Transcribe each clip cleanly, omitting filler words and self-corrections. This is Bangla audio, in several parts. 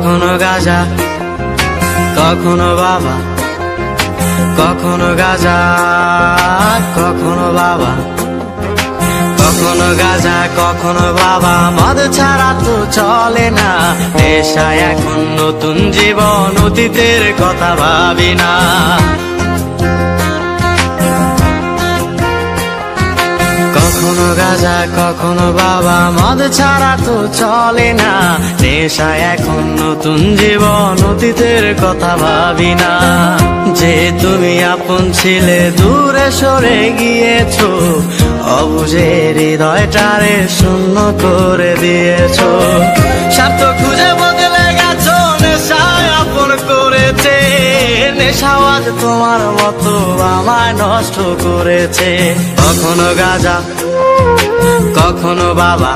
কখনো গাঁজা, কখনো বাবা, কখনো গাঁজা, কখনো বাবা, কখনো গাঁজা, কখনো বাবা। মদ ছাড়া তো চলে না, নেশায় এখন নতুন জীবন, অতীতের কথা ভাবি না। কখনো গাঁজা, কখনো বাবা, মদ ছাড়া তো চলে না, নেশায় এখন নতুন জীবন, অতীতের কথা ভাবি না। যে তুমি আপন ছিলে দূরে সরে গিয়েছো, অবুঝে হৃদয়টারে শূন্য করে দিয়েছো। স্বার্থ খুঁজে বদলে গেছো, নেশায় আপন করেছে, নেশাও আজ তোমার মতো আমায় নষ্ট করেছে। কখনো গাঁজা, কখনো বাবা,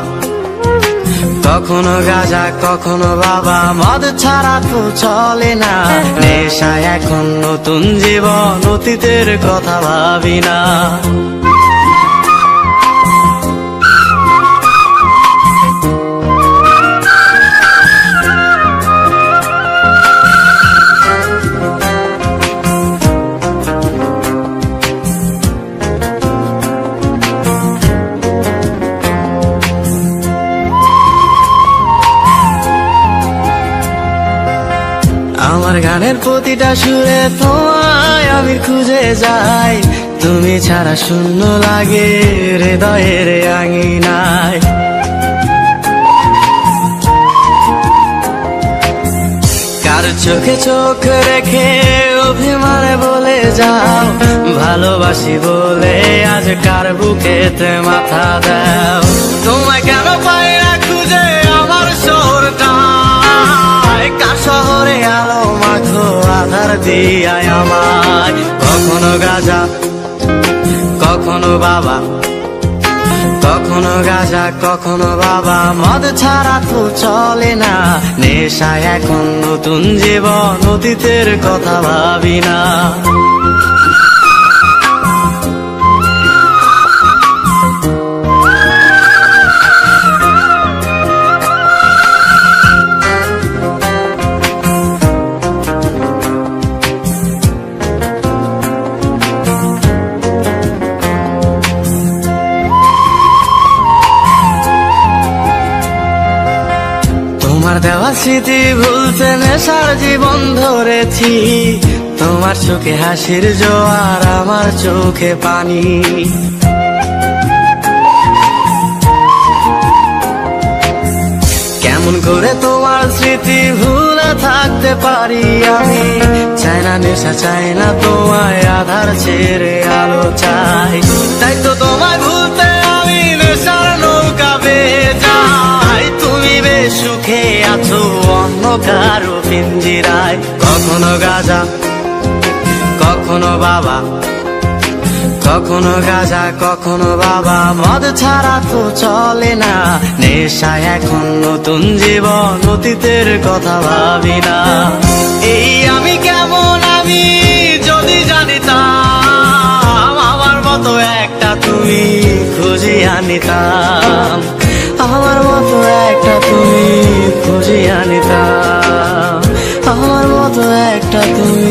কখনো গাঁজা, কখনো বাবা, মদ ছাড়া তো চলে না, নেশায় এখন নতুন জীবন, অতীতের কথা ভাবি না। আমার গানের প্রতিটা সুরে তোমায় আমি খুঁজে যাই, তুমি ছাড়া শূন্য লাগে হৃদয়ের আঙিনায়। কার চোখে চোখ রেখে অভিমানে বলে যাও, ভালোবাসি বলে আজ কার বুকেতে মাথা দাও। তোমায় কেন পাই না খুঁজে আমার শহরটা, কার শহরে আলো মাখো আধার দিয়ায় আমায়। কখনো গাঁজা, কখনো বাবা, কখনো গাঁজা, কখনো বাবা, মদ ছাড়া তো চলে না, নেশায় এখন নতুন জীবন, অতীতের কথা ভাবি না। তোমার দেওয়া স্মৃতি ভুলতে নেশার জীবন ধরেছি, তোমার চোখে হাসির জোয়ার, আমার চোখে পানি। কেমন করে তোমার স্মৃতি ভুলে থাকতে পারি আমি, চাই না নেশা, চাই না তোমায় আধার ছেড়ে আলো চাই। তাই তো তোমায় ভুলতে আমি নেশার নৌকা বেয়ে যাই, তুমি বেশ সুখে আছো অন্য কারো পিঞ্জিরায়। কখনো গাঁজা, কখনো বাবা, কখনো গাঁজা, কখনো বাবা, মদ ছাড়া তো চলে না, নেশায় এখন নতুন জীবন, অতীতের কথা ভাবি না। এই আমি কেমন আমি যদি জানিতাম, আমার মতো একটা তুমি খুঁজিয়া নিতাম, আমার মতো একটা তুমি খুঁজিয়া নিতাম, আমার মতো একটা তুমি